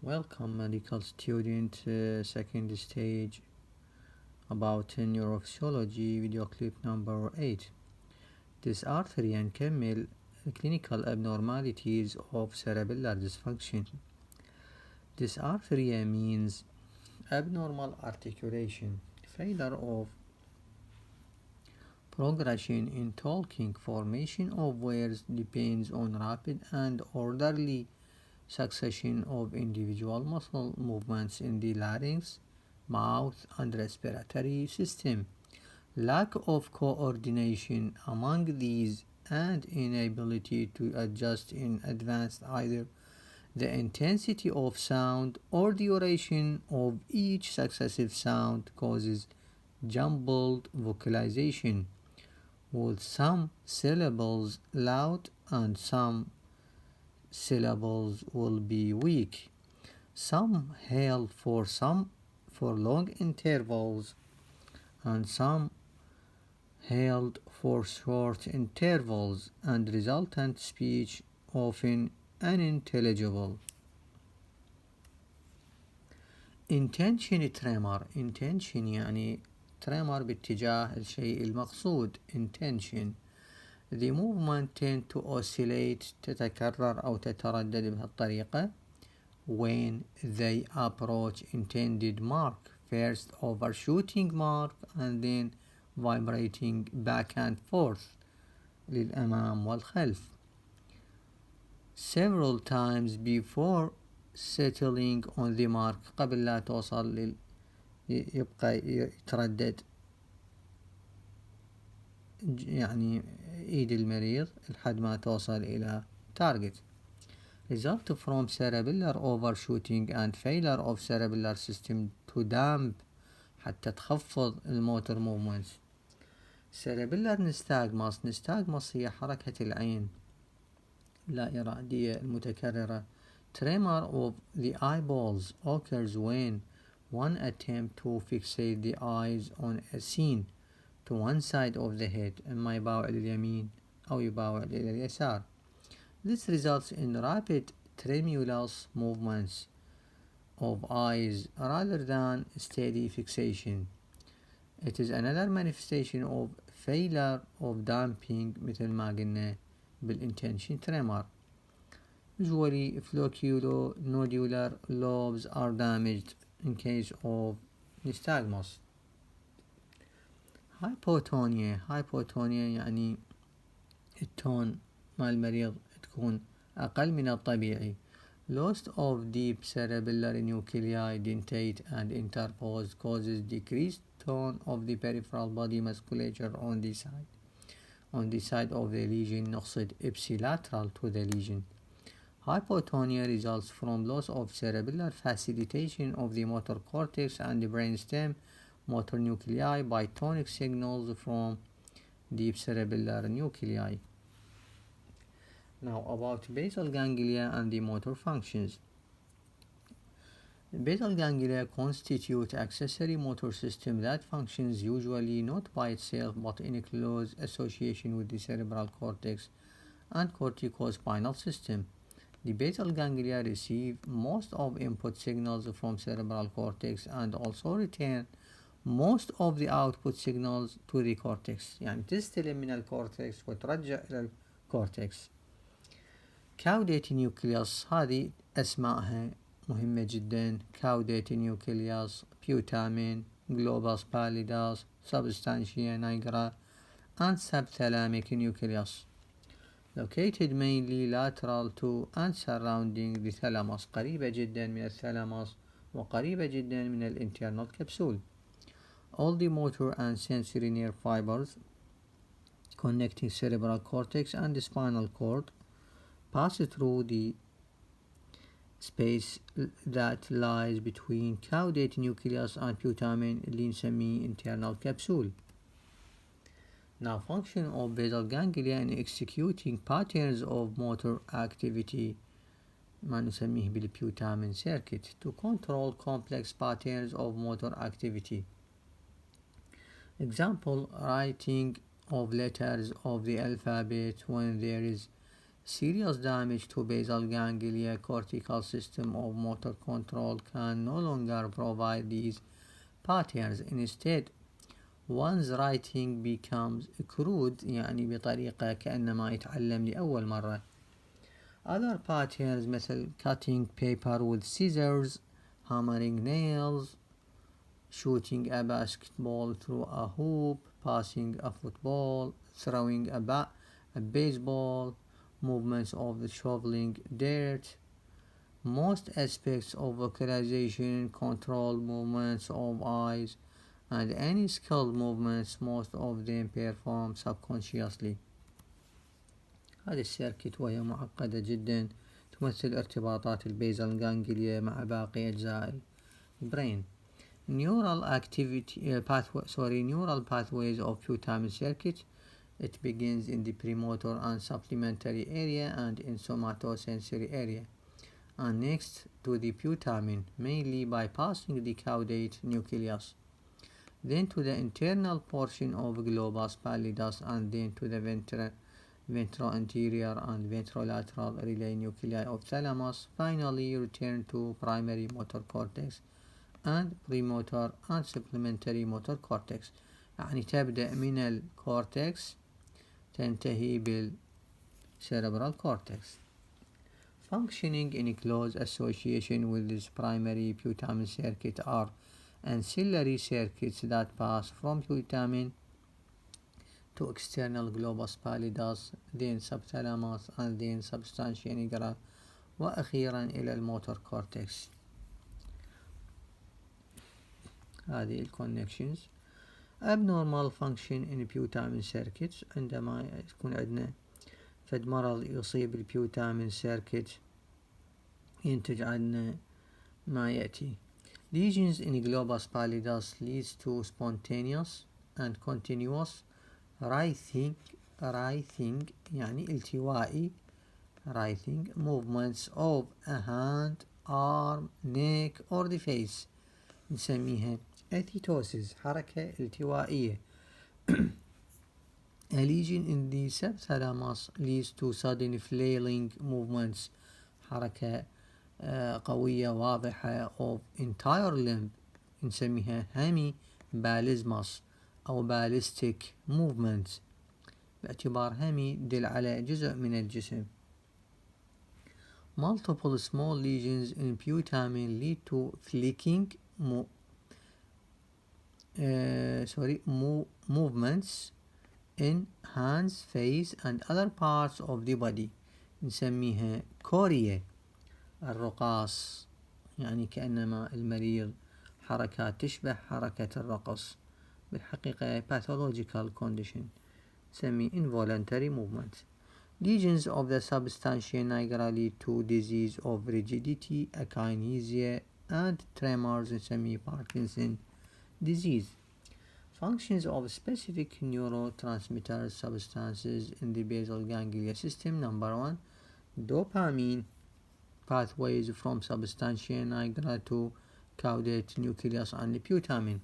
Welcome, medical student, second stage about neurophysiology, video clip number 8. Dysarthria and Camel, clinical abnormalities of cerebellar dysfunction. Dysarthria means abnormal articulation, failure of progression in talking, formation of words depends on rapid and orderly succession of individual muscle movements in the larynx, mouth, and respiratory system. Lack of coordination among these and inability to adjust in advance either the intensity of sound or duration of each successive sound causes jumbled vocalization, with some syllables loud and some syllables will be weak. Some for long intervals and some held for short intervals, and resultant speech often unintelligible. intention يعني tremor باتجاه الشيء المقصود. intention the movement tend to oscillate تتكرر أو تتردد بهالطريقة when they approach intended mark, first overshooting mark and then vibrating back and forth للأمام والخلف several times before settling on the mark قبل لا توصل يبقى يتردد يعني ايد المريض لحد ما توصل الى target. Result from cerebellar overshooting and failure of cerebellar system to damp حتى تخفض الموتور movements. cerebellar nystagmus هي حركة العين لا إرادية المتكررة. Tremor of the eyeballs occurs when one attempt to fixate the eyes on a scene to one side of the head إما يباوع لليمين أو يباوع لليسار. This results in rapid tremulous movements of eyes rather than steady fixation. It is another manifestation of failure of damping مثل ما قلنا بالintention tremor. Usually flocculonodular lobes are damaged in case of nystagmus. hypotonia يعني التون مال المريض تكون أقل من الطبيعي. Loss of deep cerebellar nuclei dentate and interpose causes decreased tone of the peripheral body musculature on the side of the lesion نقصد ipsilateral to the lesion. Hypotonia results from loss of cerebellar facilitation of the motor cortex and the brainstem motor nuclei by tonic signals from deep cerebellar nuclei. Now about basal ganglia and the motor functions. Basal ganglia constitute accessory motor system that functions usually not by itself but in a close association with the cerebral cortex and corticospinal system. The basal ganglia receive most of input signals from cerebral cortex and also return most of the output signals to the cortex. يعني تستلم من الكورتكس وترجع إلى الكورتكس. caudate nucleus هذه أسمائها مهمة جدا. caudate nucleus, putamen, globus pallidus, substantia nigra and subthalamic nucleus. Located mainly lateral to and surrounding the thalamus, قريبة جدا من الثالاموس وقريبة جدا من الانترنال capsule. All the motor and sensory nerve fibers connecting cerebral cortex and the spinal cord pass through the space that lies between caudate nucleus and putamen اللي نسميه internal capsule. Now function of basal ganglia in executing patterns of motor activity ما نسميه بالputamen circuit to control complex patterns of motor activity. Example, writing of letters of the alphabet when there is Serious damage to basal ganglia cortical system of motor control can no longer provide these patterns. Instead, one's writing becomes crude يعني بطريقة كأنما يتعلم لأول مرة. Other patterns مثل cutting paper with scissors, hammering nails, shooting a basketball through a hoop, passing a football, throwing a baseball, movements of the shoveling dirt. Most aspects of vocalization, control movements of eyes, and any skilled movements, most of them performed subconsciously. هذه السيركت وهي معقدة جدا تمثل ارتباطات البيزل جانجليا مع باقي أجزاء البرين. Neural pathways of putamen circuit. It begins in the premotor and supplementary area and in somatosensory area, and next to the putamen, mainly bypassing the caudate nucleus, then to the internal portion of globus pallidus, and then to the ventroanterior and ventrolateral relay nuclei of thalamus. Finally, return to primary motor cortex and premotor and supplementary motor cortex. يعني تبدأ من الكورتكس تنتهي بالcerebral cortex. Functioning in close association with this primary putamen circuit are ancillary circuits that pass from putamen to external globus pallidus, then subthalamus, and then substantia nigra, وأخيرا إلى الموتور كورتكس. هذه الكونكشنز. abnormal function in putamen circuits عندما يكون عندنا فد مرض يصيب البيوتامين سيركت ينتج عنا ما يأتي. Lesions in globus pallidus leads to spontaneous and continuous writhing يعني التوائي writhing movements of a hand, arm, neck or the face. نسميها اثيتوسيس حركة التوائية. A lesion in the subthalamus leads to sudden flailing movements حركة قوية واضحة of entire limb نسميها hemi باليزمس أو ballistic movements باعتبار hemi دل على جزء من الجسم. Multiple small lesions in putamen lead to flicking movements in hands, face and other parts of the body. نسميها كوريا الرقاص يعني كأنما المريض حركات تشبه حركة الرقص بالحقيقة pathological condition نسميه involuntary movement. Lesions of the substantia nigra lead to disease of rigidity, akinesia and tremors نسميه Parkinson disease. Functions of specific neurotransmitter substances in the basal ganglia system. Number 1, dopamine pathways from substantia nigra to caudate nucleus and the putamen.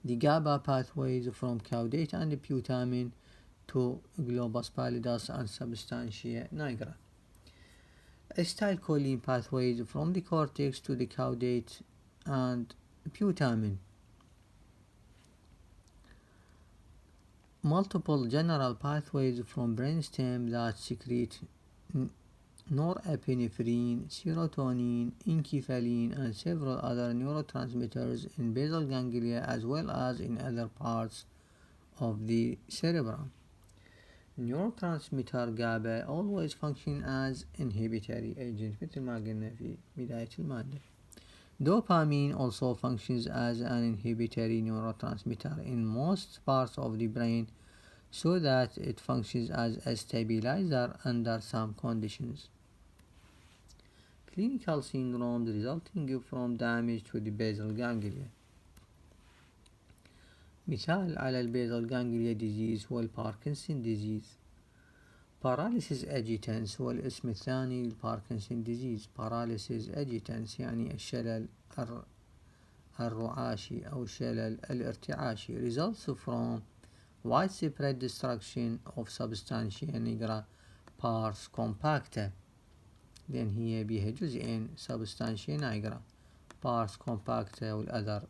The GABA pathways from caudate and the putamen to globus pallidus and substantia nigra. Acetylcholine pathways from the cortex to the caudate and putamen. Multiple general pathways from brainstem that secrete norepinephrine, serotonin, enkephalin and several other neurotransmitters in basal ganglia as well as in other parts of the cerebrum. Neurotransmitter GABA always function as inhibitory agent مثل ما قلنا في بداية المادة. Dopamine also functions as an inhibitory neurotransmitter in most parts of the brain so that it functions as a stabilizer under some conditions. Clinical syndromes resulting from damage to the basal ganglia. مثال على البيزل ganglia disease هو الباركنسون disease. paralysis agitans هو الاسم الثاني للباركنسون disease. paralysis agitans يعني الشلل الرعاشي أو الشلل الارتعاشي results from widespread destruction of substantia nigra pars compacta. لأن هي بيها جزئين substantia nigra pars compacta والأذر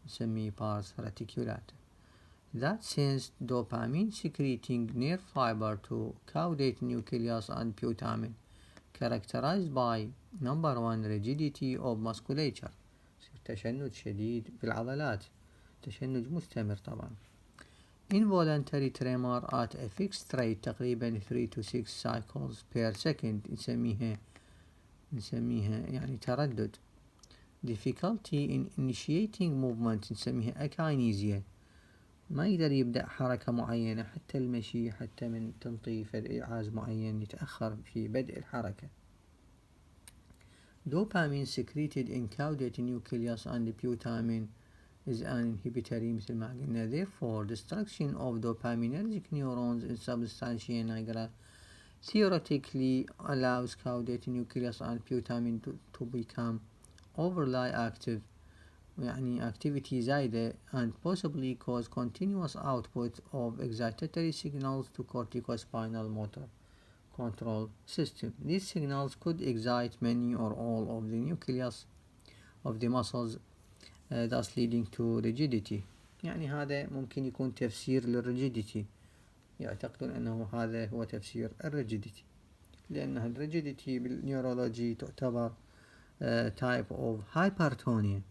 نسميه pars reticulata. That sends dopamine secreting nerve fiber to caudate nucleus and putamen characterized by number 1 rigidity of musculature تشنج شديد بالعضلات تشنج مستمر طبعا. Involuntary tremor at a fixed rate تقريبا 3 to 6 cycles per second نسميها يعني تردد. Difficulty in initiating movement نسميها akinesia ما يقدر يبدأ حركة معينة حتى المشي حتى من تنظيف الإيعاز معين يتأخر في بدء الحركة. Dopamine secreted in caudate nucleus and putamen is an inhibitory مثل ما قلنا. Therefore, destruction of dopaminergic neurons in substantia nigra theoretically allows caudate nucleus and putamen to become overly active يعني activity زايدة and possibly cause continuous output of excitatory signals to corticospinal motor control system. These signals could excite many or all of the nucleus of the muscles thus leading to rigidity. يعني هذا ممكن يكون تفسير للريجيديتي يعتقدون أنه هذا هو تفسير الريجيديتي لأن الريجيديتي بالنيورولوجي تعتبر type of hypertonia.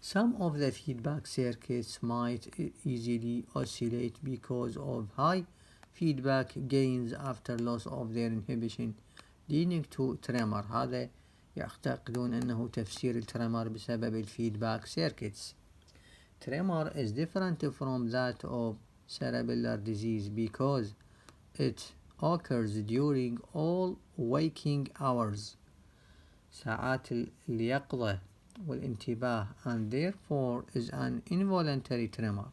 Some of the feedback circuits might easily oscillate because of high feedback gains after loss of their inhibition leading to tremor. هذا يعتقدون أنه تفسير التريمر بسبب الفيدباك circuits. Tremor is different from that of cerebellar disease because it occurs during all waking hours ساعات اليقظة والانتباه and therefore is an involuntary tremor.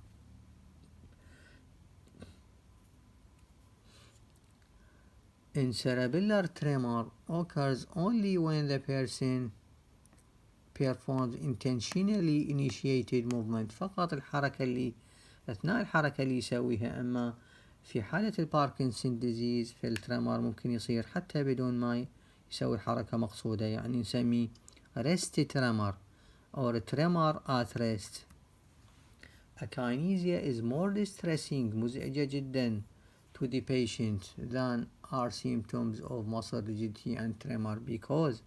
In cerebellar tremor occurs only when the person performs intentionally initiated movement فقط الحركة اللي أثناء الحركة اللي يسويها. أما في حالة الباركنسون ديزيز في التريمور ممكن يصير حتى بدون ما يسوي حركة مقصودة يعني نسميه rest tremor or tremor at rest. Akinesia is more distressing مزعجة جدا to the patient than are symptoms of muscle rigidity and tremor because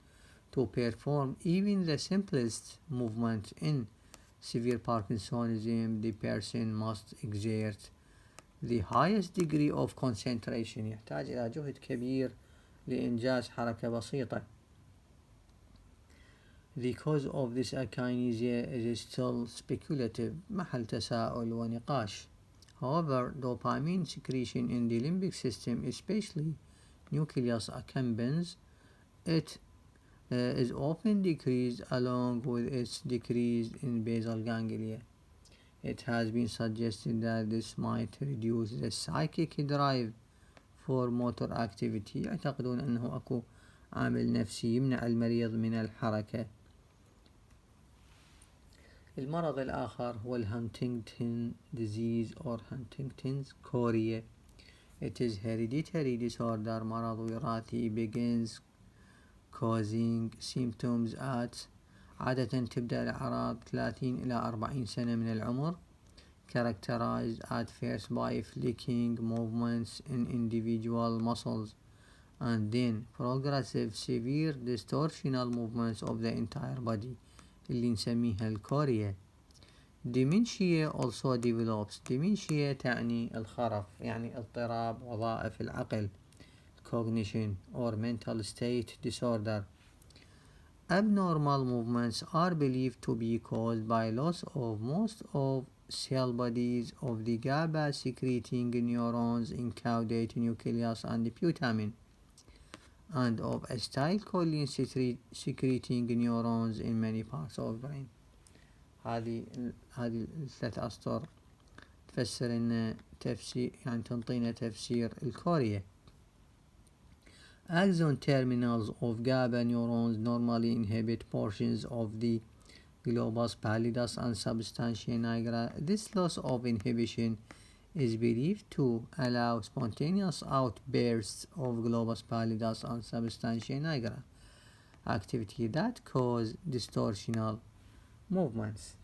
to perform even the simplest movement in severe Parkinsonism the person must exert the highest degree of concentration يحتاج إلى جهد كبير لإنجاز حركة بسيطة. The cause of this akinesia is still speculative محل تساؤل ونقاش. However, dopamine secretion in the limbic system, especially nucleus accumbens, it is often decreased along with its decrease in basal ganglia. It has been suggested that this might reduce the psychic drive for motor activity. يعتقدون أنه أكو عامل نفسي يمنع المريض من الحركة. المرض الآخر هو الهانتينغتون disease or Huntington's chorea. It is hereditary disorder مرض وراثي begins causing symptoms at عادة تبدأ الأعراض 30 إلى 40 سنة من العمر characterized at first by flicking movements in individual muscles and then progressive severe distortional movements of the entire body اللي نسميها الكوريا. Dementia also develops. Dementia تعني الخرف يعني اضطراب وظائف العقل cognition or mental state disorder. Abnormal movements are believed to be caused by loss of most of cell bodies of the GABA secreting neurons in caudate nucleus and the putamen and of acetylcholine secreting neurons in many parts of the brain. هذه الثلاث أسطر تفسر إن تفسير يعني تنطينا تفسير الكوريا. Axon terminals of GABA neurons normally inhibit portions of the globus pallidus and substantia nigra. This loss of inhibition is believed to allow spontaneous outbursts of globus pallidus and substantia nigra activity that cause distortional movements.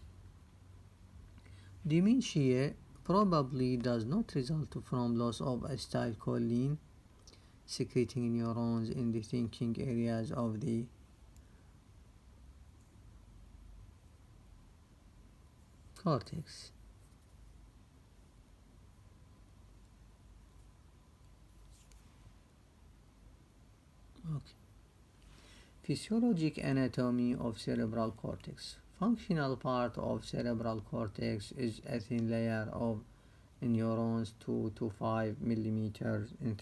Dementia probably does not result from loss of acetylcholine secreting neurons in the thinking areas of the cortex. Okay. Physiologic anatomy of cerebral cortex. Functional part of cerebral cortex is a thin layer of neurons 2 to 5 millimeters in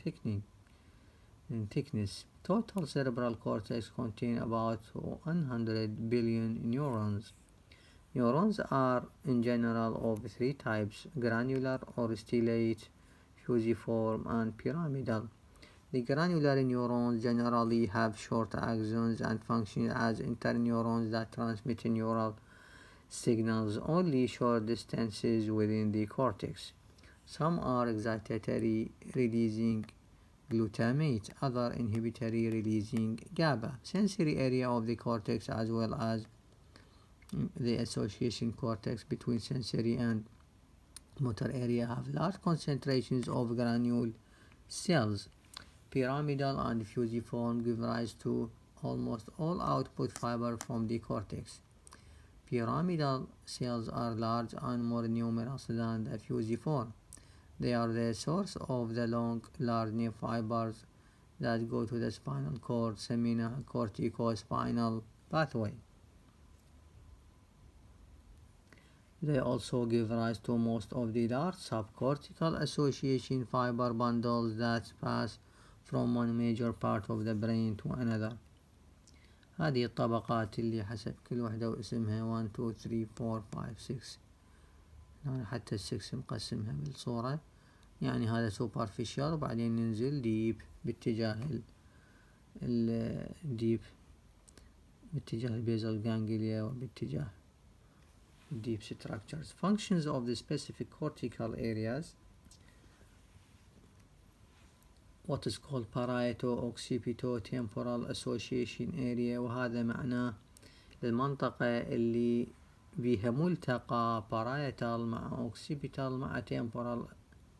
thickness. Total cerebral cortex contains about 100 billion neurons. Neurons are in general of three types: granular or stellate, fusiform, and pyramidal. The granular neurons generally have short axons and function as interneurons that transmit neural signals only short distances within the cortex. Some are excitatory, releasing glutamate, other inhibitory, releasing GABA. Sensory area of the cortex as well as the association cortex between sensory and motor area have large concentrations of granule cells. Pyramidal and fusiform give rise to almost all output fiber from the cortex. Pyramidal cells are large and more numerous than the fusiform. They are the source of the long, large nerve fibers that go to the spinal cord, semina, corticospinal pathway. They also give rise to most of the large subcortical association fiber bundles that pass from one major part of the brain to another. هذه الطبقات اللي حسب كل وحدة واسمها 1 2 3 4 5 6 يعني حتى 6 مقسمها بالصورة. يعني هذا superficial وبعدين ننزل deep باتجاه deep باتجاه البيزل ganglia وباتجاه deep structures. Functions of the specific cortical areas, what is called parieto-occipito-temporal association area، وهذا معناه المنطقة اللي بيها ملتقى parietal مع occipital مع temporal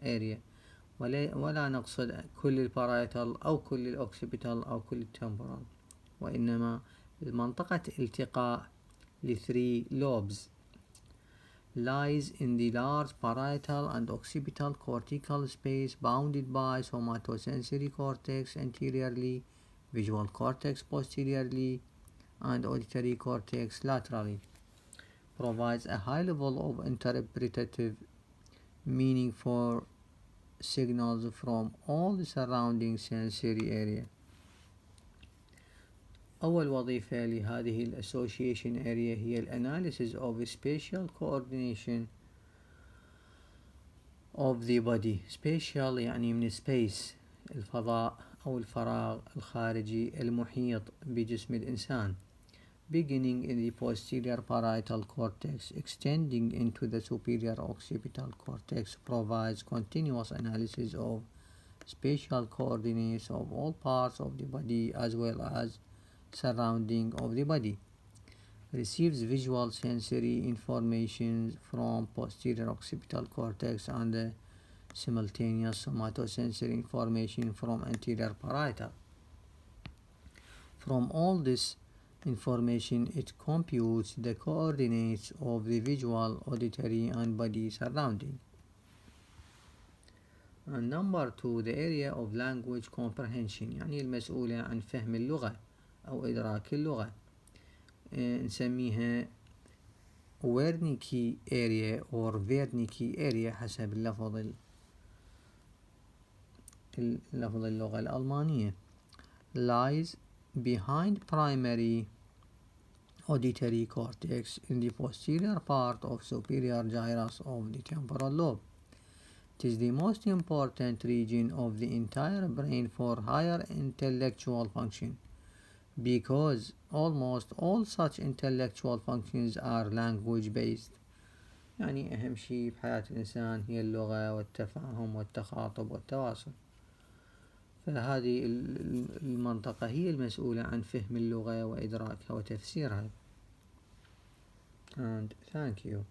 area، ولا نقصد كل البارايتال أو كل الأوكسيبيتال أو كل التمبورال، وإنما المنطقة التقاء ل 3 lobes lies in the large parietal and occipital cortical space bounded by somatosensory cortex anteriorly, visual cortex posteriorly, and auditory cortex laterally. Provides a high level of interpretative meaning for signals from all the surrounding sensory area. أول وظيفة لهذه الأسوشيشن area هي الأناليسيس of spatial coordination of the body. spatial يعني من space الفضاء أو الفراغ الخارجي المحيط بجسم الإنسان. Beginning in the posterior parietal cortex, extending into the superior occipital cortex, provides continuous analysis of spatial coordinates of all parts of the body as well as surrounding of the body. Receives visual sensory information from posterior occipital cortex and the simultaneous somatosensory information from anterior parietal. From all this information, it computes the coordinates of the visual, auditory, and body surrounding. And number 2, the area of language comprehension، يعني المسؤولة عن فهم اللغة أو إدراك اللغة. نسميها Wernicke area or Wernicke area حسب اللفظ اللغة الألمانية. Lies behind primary auditory cortex in the posterior part of superior gyrus of the temporal lobe. It is the most important region of the entire brain for higher intellectual function, because almost all such intellectual functions are language based. يعني أهم شيء بحياة الإنسان هي اللغة والتفاهم والتخاطب والتواصل، فهذه المنطقة هي المسؤولة عن فهم اللغة وإدراكها وتفسيرها. And thank you.